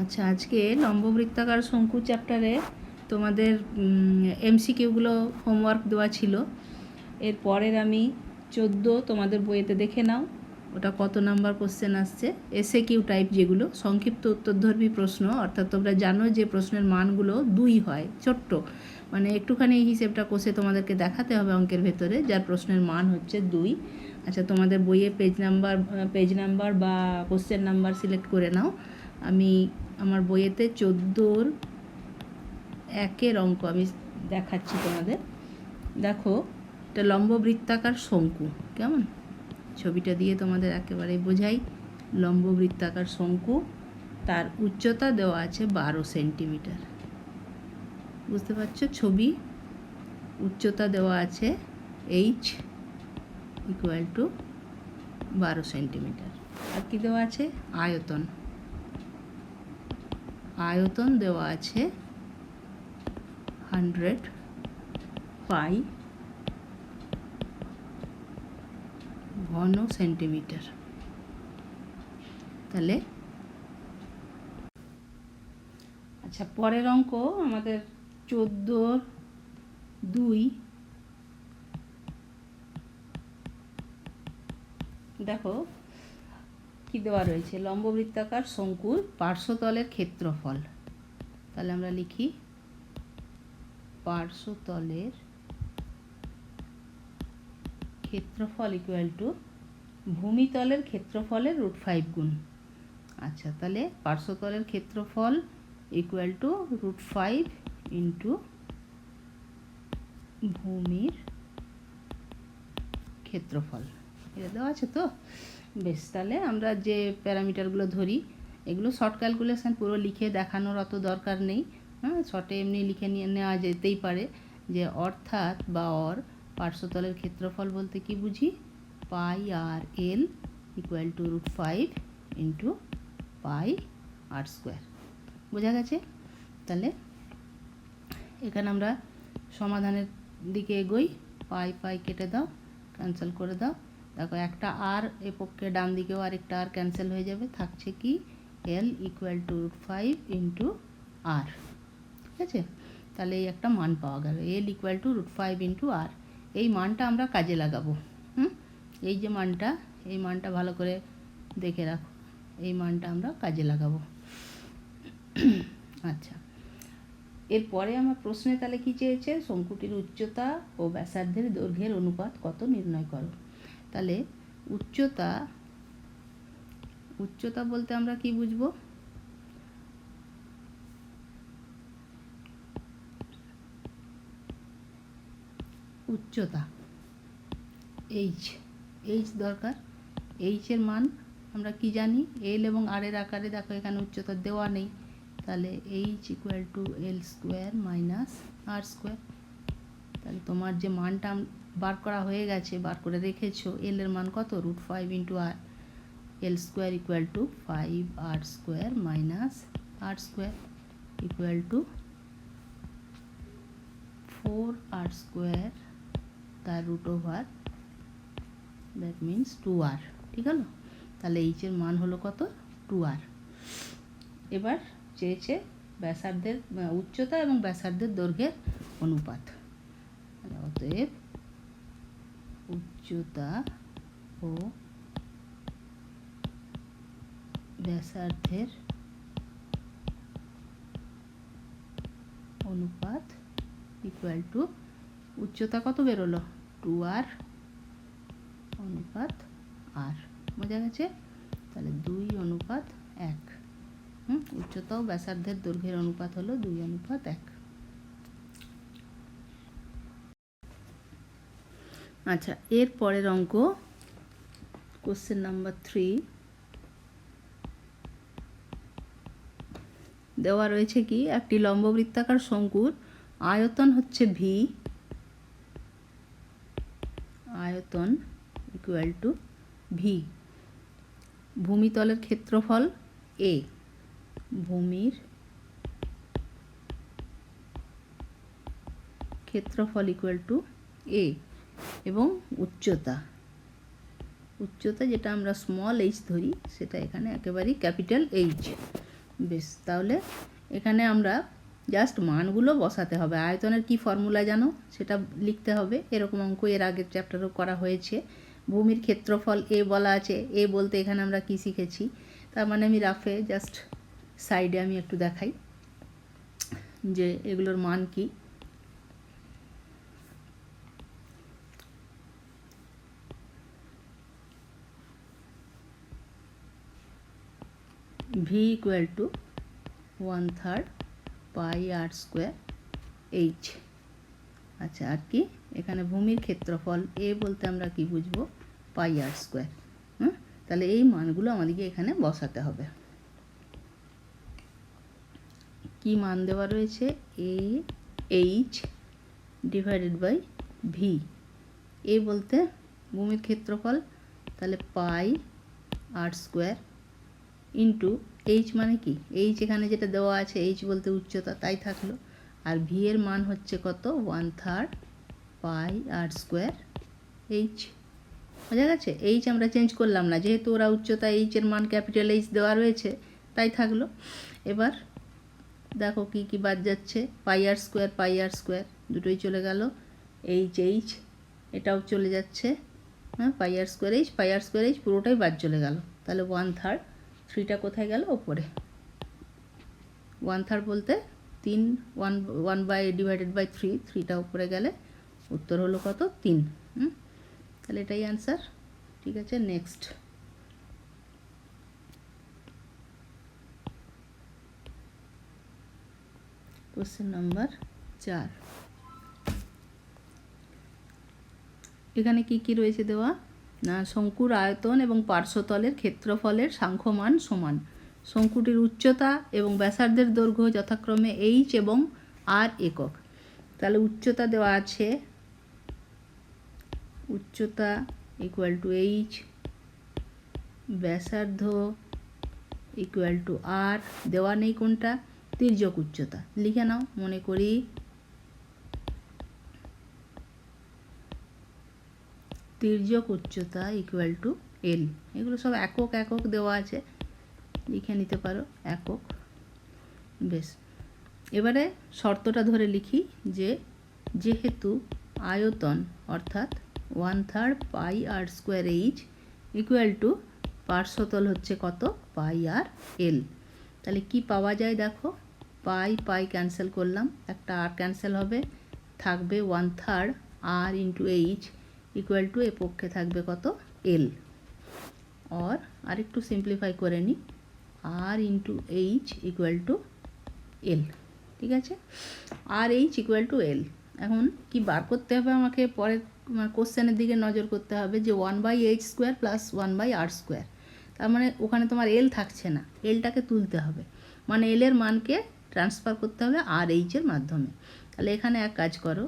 আচ্ছা, আজকে লম্ববৃত্তাকার শঙ্কু চ্যাপ্টারে তোমাদের এমসিকিউগুলো হোমওয়ার্ক দেওয়া ছিল। এর পরের আমি 14 তোমাদের বইয়েতে দেখে নাও ওটা কত নাম্বার কোশ্চেন আসছে। এসএ কিউ টাইপ যেগুলো সংক্ষিপ্ত উত্তরধর্মী প্রশ্ন, অর্থাৎ তোমরা জানো যে প্রশ্নের মানগুলো 2 হয়, ছোট্ট মানে একটুখানি এই হিসেবটা কষে তোমাদেরকে দেখাতে হবে অঙ্কের ভেতরে, যার প্রশ্নের মান হচ্ছে 2। আচ্ছা, তোমাদের বইয়ে পেজ নাম্বার বা কোশ্চেন নাম্বার সিলেক্ট করে নাও। আমি আমার বইয়েতে 14 1 অঙ্ক আমি দেখাচ্ছি তোমাদের। দেখো, এটা লম্ববৃত্তাকার শঙ্কু, কেমন ছবিটা দিয়ে তোমাদের একেবারে বোঝাই। লম্ববৃত্তাকার শঙ্কু, তার উচ্চতা দেওয়া আছে 12 সেন্টিমিটার। বুঝতে পারছো? ছবি, উচ্চতা দেওয়া আছে h = 12 সেন্টিমিটার। আর কি দেওয়া আছে? আয়তন, আয়তন দেওয়া আছে 100 পাই ঘন সেন্টিমিটার। তাহলে আচ্ছা, পরের অঙ্ক আমাদের 14-2। দেখো কি দেওয়া রয়েছে, লম্ববৃত্তাকার শঙ্কুর পার্শ্বতলের ক্ষেত্রফল। তাহলে আমরা লিখি পার্শ্বতলের ক্ষেত্রফল ভূমিতলের ক্ষেত্রফলের √5 গুণ। আচ্ছা, তাহলে পার্শ্বতলের ক্ষেত্রফল √5 ইন্টু ভূমির ক্ষেত্রফল। এটা দেওয়া আছে তো? বেশ, তাহলে আমরা যে প্যারামিটারগুলো ধরি এগুলো শর্ট ক্যালকুলেশন, পুরো লিখে দেখানোর অত দরকার নেই। হ্যাঁ, শর্টে এমনি লিখে নিয়ে নেওয়া যেতেই পারে যে অর্থাৎ বা পার্শ্বতলের ক্ষেত্রফল বলতে কি বুঝি, পাই আর এল √5 ইন্টু পাই আর স্কোয়ার। বোঝা গেছে? তাহলে এখানে আমরা সমাধানের দিকে এগোই। পাই পাই কেটে দাও, ক্যান্সেল করে দাও। দেখো, একটা আর এ পক্ষে ডান দিকেও আরেকটা আর ক্যান্সেল হয়ে যাবে, থাকছে কি এল √5 ইন্টু আর। ঠিক আছে? তাহলে এই একটা মান পাওয়া গেল, এল √5 ইন্টু আর। এই মানটা আমরা কাজে লাগাবো। এই যে মানটা, এই মানটা ভালো করে দেখে রাখো, এই মানটা আমরা কাজে লাগাবো। আচ্ছা, এরপরে আমার প্রশ্নে তাহলে কি চেয়েছে, শঙ্কুটির উচ্চতা ও ব্যাসার্ধের দৈর্ঘ্যের অনুপাত কত নির্ণয় করো। তাহলে উচ্চতা বলতে আমরা কি বুঝবো, উচ্চতা এইচ দরকার। এইচের মান আমরা কি জানি, এল এবং আর এর আকারে। দেখো এখানে উচ্চতা দেওয়া নেই, তাহলে h = l² - r²। তাহলে তোমার যে মানটা বার করা হয়ে গেছে, বার করে রেখেছো, এল এর মান কত, √5 ইন্টু আর। l² = 5r² - r² = 4r² তার √, দ্যাট মিনস 2r। ঠিক হলো? তাহলে এইচের মান হলো কত, 2r। এবার চেয়েছে ব্যাসার্ধের উচ্চতা এবং ব্যাসার্ধের দৈর্ঘ্যের অনুপাত। অতএব উচ্চতা ও ব্যাসার্ধের অনুপাত উচ্চতা কত বেরোলো, 2r অনুপাত r। বোঝা গেছে? তাহলে 2:1। উচ্চতা ও ব্যাসার্ধের দৈর্ঘ্যের অনুপাত হলো 2:1। আচ্ছা, এর পরের অঙ্ক কোশ্চেন নাম্বার 3 দেওয়া রয়েছে কি, একটি লম্ববৃত্তাকার শঙ্কুর আয়তন হচ্ছে ভি, আয়তন ভি, ভূমিতলের ক্ষেত্রফল এ, ভূমির ক্ষেত্রফল এ, এবং উচ্চতা যেটা আমরা স্মল এইচ ধরি সেটা এখানে একেবারেই ক্যাপিটাল এইচ। বেশ, তাহলে এখানে আমরা জাস্ট মানগুলো বসাতে হবে। আয়তনের কি ফর্মুলা জানো সেটা লিখতে হবে। এরকম অঙ্ক এর আগের চ্যাপ্টারও করা হয়েছে। ভূমির ক্ষেত্রফল এ বলা আছে, এ বলতে এখানে আমরা কি শিখেছি, তার মানে আমি রাফে জাস্ট সাইডে আমি একটু দেখাই যে এগুলোর মান কি। V equal to 1/3 pi R square h. আচ্ছা, আর কি এখানে ভূমির ক্ষেত্রফল এ বলতে আমরা কি বুঝবো, পাই আর স্কোয়ার। তাহলে এই মানগুলো আমাদেরকে এখানে বসাতে হবে। কি মান দেওয়া রয়েছে, A H divided by V. A বলতে ভূমির ক্ষেত্রফল, তাহলে পাই আর স্কোয়ার ইন্টু এইচ মানে কি, এইচ এখানে যেটা দেওয়া আছে, এইচ বলতে উচ্চতা, তাই থাকলো। আর ভি এর মান হচ্ছে কত, 1/3 পাই আর স্কোয়ার এইচ। বোঝা গেছে? এইচ আমরা চেঞ্জ করলাম না, যেহেতু ওরা উচ্চতা, এইচ এর মান ক্যাপিটাল এইচ দেওয়া রয়েছে, তাই থাকলো। এবার দেখো কি কি বাদ যাচ্ছে, পাই আর স্কোয়ার দুটোই চলে গেল, এইচ এইচ এটাও চলে যাচ্ছে, হ্যাঁ, পাই আর স্কোয়ার এইচ পুরোটাই বাদ চলে গেল। তাহলে 1/3, 3টা কোথায় গেল, ওপরে। 1/3 বলতে 3, 1 বাই ডিভাইডেড বাই 3টা উপরে গেলে উত্তর হলো কত, 3। তাহলে এটাই অ্যান্সার। ঠিক আছে, নেক্সট। Question number 4। এখানে কি কি রয়েছে দেওয়া না, শঙ্কুর আয়তন এবং পার্শ্বতলের ক্ষেত্রফলের সাংখ্যমান সমান। শঙ্কুটির উচ্চতা এবং ব্যাসার্ধের দৈর্ঘ্য যথাক্রমে এইচ এবং আর একক। তাহলে উচ্চতা দেওয়া আছে, উচ্চতা ইকুয়াল টু এইচ, ব্যাসার্ধ ইকুয়াল টু আর। দেওয়া নেই কোনটা, তির্যক উচ্চতা। লিখে নাও, মনে করি তির্যক উচ্চতা ইকুয়াল টু এল। এগুলো সব একক একক দেওয়া আছে, লিখে নিতে পারো একক। বেশ, এবারে শর্তটা ধরে লিখি যে যেহেতু আয়তন অর্থাৎ 1/3 pi R square H equal to পার্শ্বতল হচ্ছে কত, পাই আর এল। তাহলে কি পাওয়া যায় দেখো, পাই ক্যান্সেল করলাম, একটা আর ক্যান্সেল হবে, থাকবে 1/3 আর ইন্টু এইচ ইকুয়াল টু এ পক্ষে থাকবে কত, এল। আর আরেকটু সিম্পলিফাই করে নিই, আর ইন্টু এইচ ইকুয়াল টু এল। ঠিক আছে, আর এইচ ইকুয়াল টু এল। এখন কি বার করতে হবে আমাকে, পরের কোশ্চেনের দিকে নজর করতে হবে যে 1/h² প্লাস 1/r²। তার মানে ওখানে তোমার এল থাকছে না, এলটাকে তুলতে হবে, মানে এলের মানকে ট্রান্সফার করতে হবে আর এইচের মাধ্যমে। তাহলে এখানে এক কাজ করো,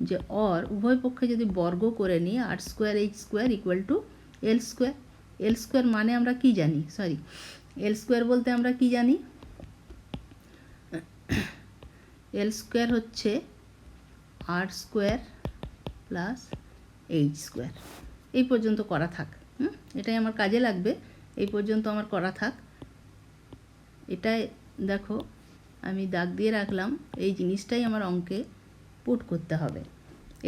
যে উভয় পক্ষে যদি বর্গ করে নিই, r²h² equal to l²। l² মানে আমরা কি জানি, l² বলতে আমরা কি জানি, l² হচ্ছে r² প্লাস h²। এই পর্যন্ত করা থাক, এটাই আমার কাজে লাগবে, এই পর্যন্ত আমার করা থাক। এটাই দেখো আমি দাগ দিয়ে রাখলাম, এই জিনিসটাই আমার অঙ্কে পুট করতে হবে।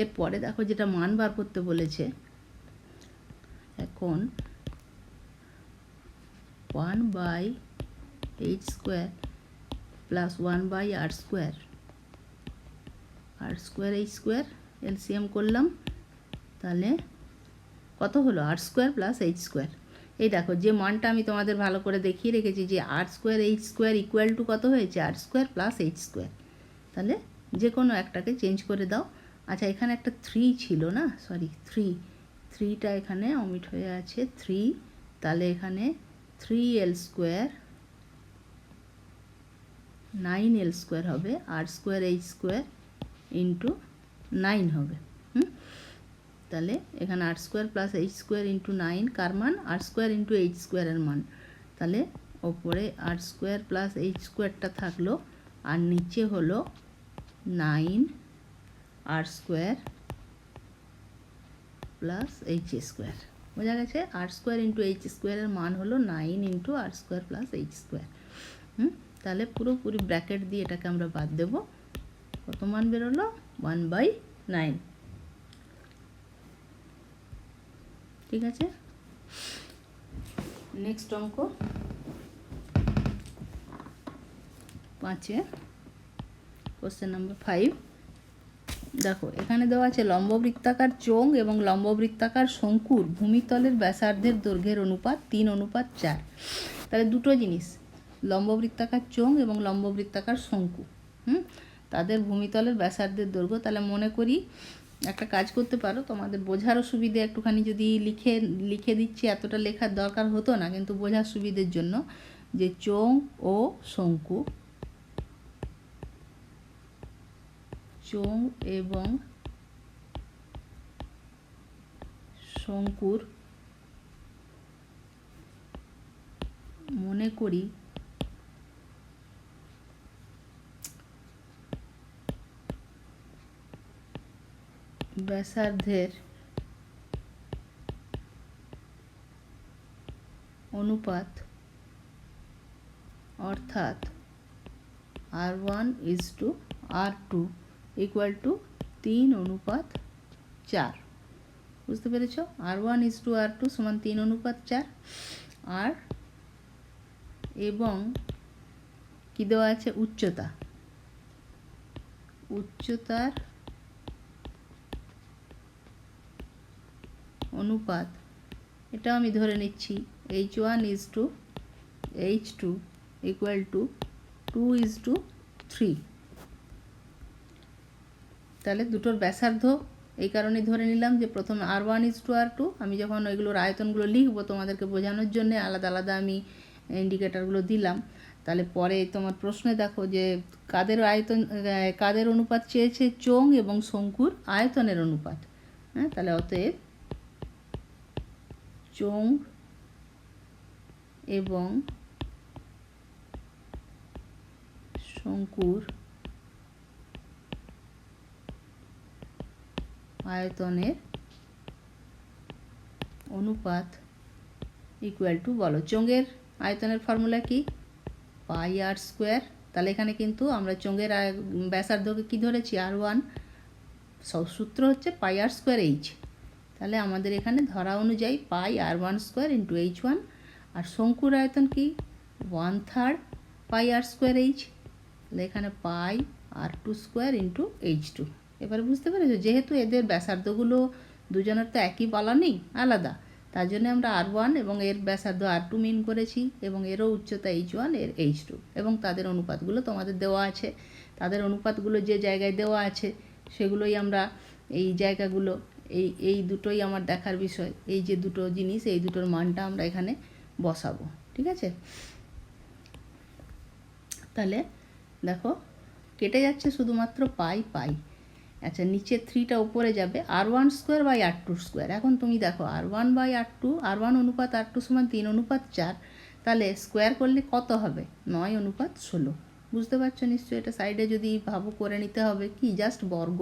এরপরে দেখো যেটা মান বার করতে বলেছে, এখন 1/h² plus 1/r² h² LCM করলাম, তাহলে কত হলো, r² প্লাস h²। এই দেখো যে মানটা আমি তোমাদের ভালো করে দেখিয়ে রেখেছি, যে r² h² ইকুয়াল টু কত হয়েছে, r² প্লাস h²। তাহলে যে কোনো একটাকে চেঞ্জ করে দাও। আচ্ছা, এখানে একটা 3 ছিল না, 3টা এখানে অমিট হয়ে আছে, 3। তাহলে এখানে 3l² 9l² হবে, r² h² ইন্টু 9 হবে। তাহলে এখানে r² প্লাস h² ইন্টু 9 কার মান, r² ইন্টু h² এর মান। তাহলে ওপরে r² প্লাস h²টা থাকলো, আর নিচে হলো 9r² প্লাস h²। বোঝা গেছে, r² ইন্টু h² এর মান হলো 9 ইন্টু r² প্লাস h²। তাহলে পুরোপুরি ব্র্যাকেট দিয়ে এটাকে আমরা বাদ দেব। কত মান বেরোলো? 1/9। ঠিক আছে, নেক্সট অঙ্ক 5-এ, কোশ্চেন নাম্বার 5। দেখো এখানে দেওয়া আছে লম্ববৃত্তাকার চোঙ এবং লম্ববৃত্তাকার শঙ্কুর ভূমিতলের ব্যাসার্ধের দৈর্ঘ্যের অনুপাত 3:4। তাহলে দুটো জিনিস, লম্ববৃত্তাকার চোঙ এবং লম্ববৃত্তাকার শঙ্কু, তাদের ভূমিতলের ব্যাসার্ধের দৈর্ঘ্য। তাহলে মনে করি একটা কাজ করতে পারো, তোমাদের বোঝারও সুবিধে একটুখানি যদি লিখে দিচ্ছি, এতটা লেখার দরকার হতো না, কিন্তু বোঝার সুবিধের জন্য, যে চোঙ ও শঙ্কু, চোঙ এবং শঙ্কুর মনে করি ব্যাসার্ধের অনুপাত অর্থাৎ R1:R2 = 3:4। বুঝতে পেরেছ? R1:R2 = 3:4। আর এবং কি দেওয়া আছে? উচ্চতার অনুপাত, এটা আমি ধরে নিচ্ছি H1:H2 = 2:3। তাহলে দুটোর ব্যাসার্ধ এই কারণে ধরে নিলাম যে প্রথমে R1:R2, আমি যখন ওইগুলোর আয়তনগুলো লিখবো তোমাদেরকে বোঝানোর জন্য আলাদা আলাদা আমি ইন্ডিকেটারগুলো দিলাম। তাহলে পরে তোমার প্রশ্নে দেখো যে কাদের অনুপাত চেয়েছে? চোঙ এবং শঙ্কুর আয়তনের অনুপাত। হ্যাঁ, তাহলে অতএব চোঙ এবং শঙ্কুর আয়তনের অনুপাত বলো, চোঙের আয়তনের ফর্মুলা কি? πr²। তাহলে এখানে কিন্তু আমরা চোঙের ব্যাসার্ধকে কি ধরেছি? R1। সূত্র হচ্ছে πr²h। তাহলে আমাদের এখানে ধরা অনুযায়ী πr1² × h1। আর শঙ্কুর আয়তন কি? 1/3 πr²h। তাহলে এখানে πr2² × h2। এবারে বুঝতে পেরেছো? যেহেতু এদের ব্যাসার্ধগুলো দুজনের তো একই বলা নেই, আলাদা, তার জন্য আমরা R1 এবং এর ব্যাসার্ধ R2 মিন করেছি, এবং এরও উচ্চতা H1, এর H2, এবং তাদের অনুপাতগুলো তোমাদের দেওয়া আছে। তাদের অনুপাতগুলো যে জায়গায় দেওয়া আছে সেগুলোই আমরা, এই জায়গাগুলো, এই দুটোই আমার দেখার বিষয়। এই যে দুটো জিনিস, এই দুটোর মানটা আমরা এখানে বসাবো। ঠিক আছে, তাহলে দেখো কেটে যাচ্ছে শুধুমাত্র পাই। আচ্ছা, নিচে 3টা উপরে যাবে, R1² / R2²। এখন তুমি দেখো R1/R2, R1:R2 = 3:4। তাহলে স্কোয়ার করলে কত হবে? 9:16। বুঝতে পারছো নিশ্চয়ই? এটা সাইডে যদি ভাবো করে নিতে হবে কি, জাস্ট বর্গ।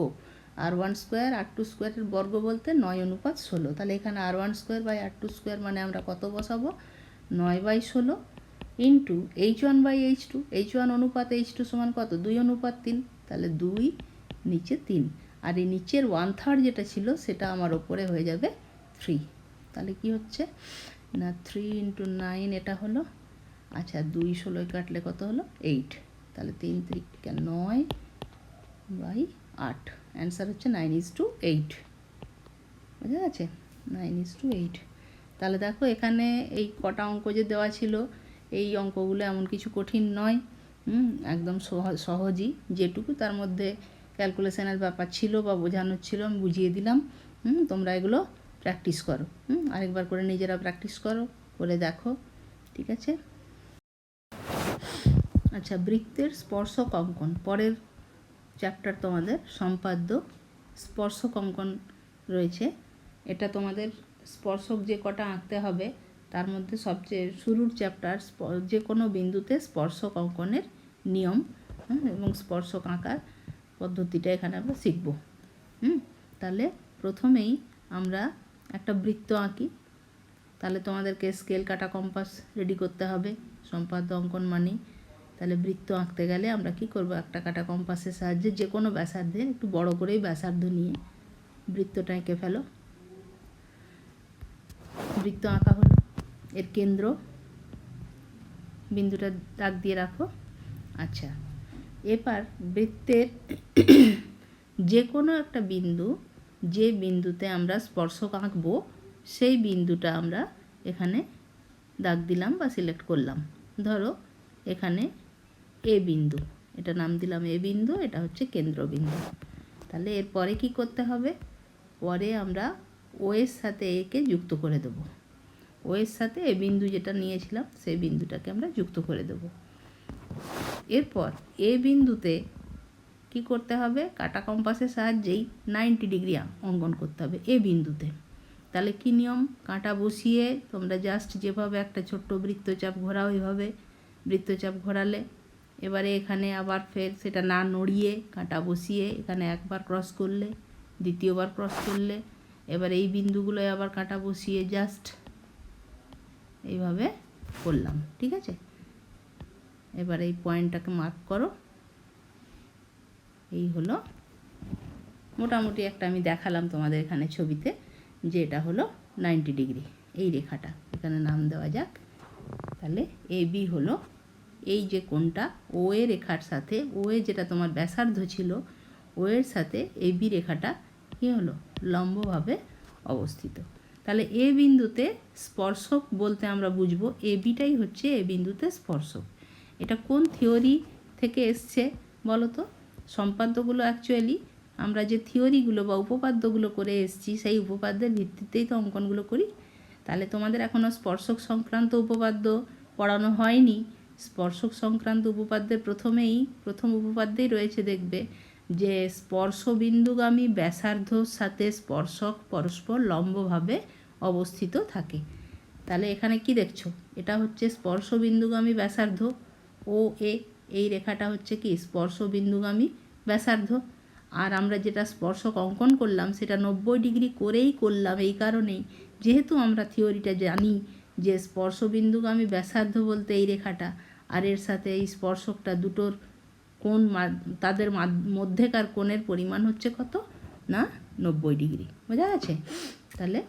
R1² R2² এর বর্গ বলতে 9:16। তাহলে এখানে R1² / R2² মানে আমরা কত বসাবো? 9/16 ইন্টু H1/H2। H1 অনুপাত H2 সমান কত? 2:3। তাহলে 2, নিচে 3, আর এই নিচের 1/3 যেটা ছিল সেটা আমার ওপরে হয়ে যাবে 3। তাহলে কি হচ্ছে না, 3 × 9 এটা হলো। আচ্ছা, 2 16 কাটলে কত হলো? 8। তাহলে 3 × 3 = 9/8। অ্যান্সার হচ্ছে 9:8। বুঝা গেছে? 9:8। তাহলে দেখো এখানে এই কটা অঙ্ক যে দেওয়া ছিল, এই অঙ্কগুলো এমন কিছু কঠিন নয়, একদম সহজই। যেটুকু তার মধ্যে ক্যালকুলেশনের ব্যাপার ছিল বা বোঝানোর ছিল আমি বুঝিয়ে দিলাম। তোমরা এগুলো প্র্যাকটিস করো, আরেকবার করে নিজেরা প্র্যাকটিস করো, করে দেখো। ঠিক আছে? আচ্ছা, বৃত্তের স্পর্শক অঙ্কন, পরের চ্যাপ্টার তোমাদের সম্পাদ্য স্পর্শক অঙ্কন রয়েছে। এটা তোমাদের স্পর্শক যে কটা আঁকতে হবে তার মধ্যে সবচেয়ে শুরুর চ্যাপ্টার। যে কোনো বিন্দুতে স্পর্শক অঙ্কনের নিয়ম এবং স্পর্শক আঁকার পদ্ধতিটা এখানে আমরা শিখব। তাহলে প্রথমেই আমরা একটা বৃত্ত আঁকি। তাহলে তোমাদেরকে স্কেল কাটা কম্পাস রেডি করতে হবে, সম্পাদ্য অঙ্কন মানেই। তাহলে বৃত্ত আঁকতে গেলে আমরা কি করব, একটা কাটা কম্পাসের সাহায্যে যে কোনো ব্যাসার্ধে একটু বড় করেই ব্যাসার্ধ নিয়ে বৃত্তটা এঁকে ফেলো। বৃত্ত আঁকা হলো, এর কেন্দ্র বিন্দুটা দাগ দিয়ে রাখো। আচ্ছা, এবার বৃত্তের যে কোনো একটা বিন্দু, যে বিন্দুতে আমরা স্পর্শক আঁকবো সেই বিন্দুটা আমরা এখানে দাগ দিলাম বা সিলেক্ট করলাম। ধরো এখানে এ বিন্দু, এটা নাম দিলাম এ বিন্দু, এটা হচ্ছে কেন্দ্রবিন্দু। তাহলে এরপরে কি করতে হবে, পরে আমরা ও এর সাথে একে যুক্ত করে দেব। ও এর সাথে এ বিন্দু যেটা নিয়েছিলাম সেই বিন্দুটাকে আমরা যুক্ত করে দেব। এরপর এ বিন্দুতে কি করতে হবে, কাটা কম্পাসের সাহায্যেই 90 ডিগ্রি অঙ্কন করতে হবে এ বিন্দুতে। তাহলে কি নিয়ম, কাঁটা বসিয়ে তোমরা জাস্ট যেভাবে একটা ছোট্ট বৃত্তচাপ ঘোরাও ওইভাবে বৃত্তচাপ ঘোরালে, এবারে এখানে আবার ফের সেটা না নড়িয়ে কাঁটা বসিয়ে এখানে একবার ক্রস করলে, দ্বিতীয়বার ক্রস করলে, এবার এই বিন্দুগুলোয় আবার কাঁটা বসিয়ে জাস্ট এইভাবে করলাম। ঠিক আছে, এবার এই পয়েন্টটাকে মার্ক করো। এই হলো মোটামুটি একটা আমি দেখালাম তোমাদের এখানে ছবিতে যে এটা হলো 90 ডিগ্রি এই রেখাটা, এখানে নাম দেওয়া যাক। তাহলে এ বি হলো এই যে কোণটা ও এ রেখার সাথে, ও এ যেটা তোমার ব্যাসার্ধ ছিল ও এর সাথে এ বি রেখাটা কী হলো, লম্বভাবে অবস্থিত। তাহলে এ বিন্দুতে স্পর্শক বলতে আমরা বুঝবো এ বিটাই হচ্ছে এ বিন্দুতে স্পর্শক। এটা কোন থিওরি থেকে এসছে বলো তো? সম্পাদ্যগুলো অ্যাকচুয়ালি আমরা যে থিওরিগুলো বা উপপাদ্যগুলো করে এসেছি সেই উপপাদ্যের ভিত্তিতেই তো অঙ্কনগুলো করি। তাহলে তোমাদের এখনও স্পর্শক সংক্রান্ত উপপাদ্য পড়ানো হয়নি। স্পর্শক সংক্রান্ত উপপাদ্যের প্রথম উপপাদ্যেই রয়েছে, দেখবে যে স্পর্শবিন্দুগামী ব্যাসার্ধর সাথে স্পর্শক পরস্পর লম্বভাবে অবস্থিত থাকে। তাহলে এখানে কি দেখছো, এটা হচ্ছে স্পর্শবিন্দুগামী ব্যাসার্ধ ও এ, এই রেখাটা হচ্ছে কি স্পর্শবিন্দুগামী ব্যাসার্ধ। আর আমরা যেটা স্পর্শক অঙ্কন করলাম সেটা 90 ডিগ্রি করেই করলাম এই কারণেই, যেহেতু আমরা থিওরিটা জানি যে স্পর্শবিন্দুগামী ব্যাসার্ধ বলতে এই রেখাটা আর এর সাথে এই স্পর্শকটা দুটোর কোণ, তাদের মধ্যেকার কোণের পরিমাণ হচ্ছে কত না 90 ডিগ্রি। বোঝা গেছে? তাহলে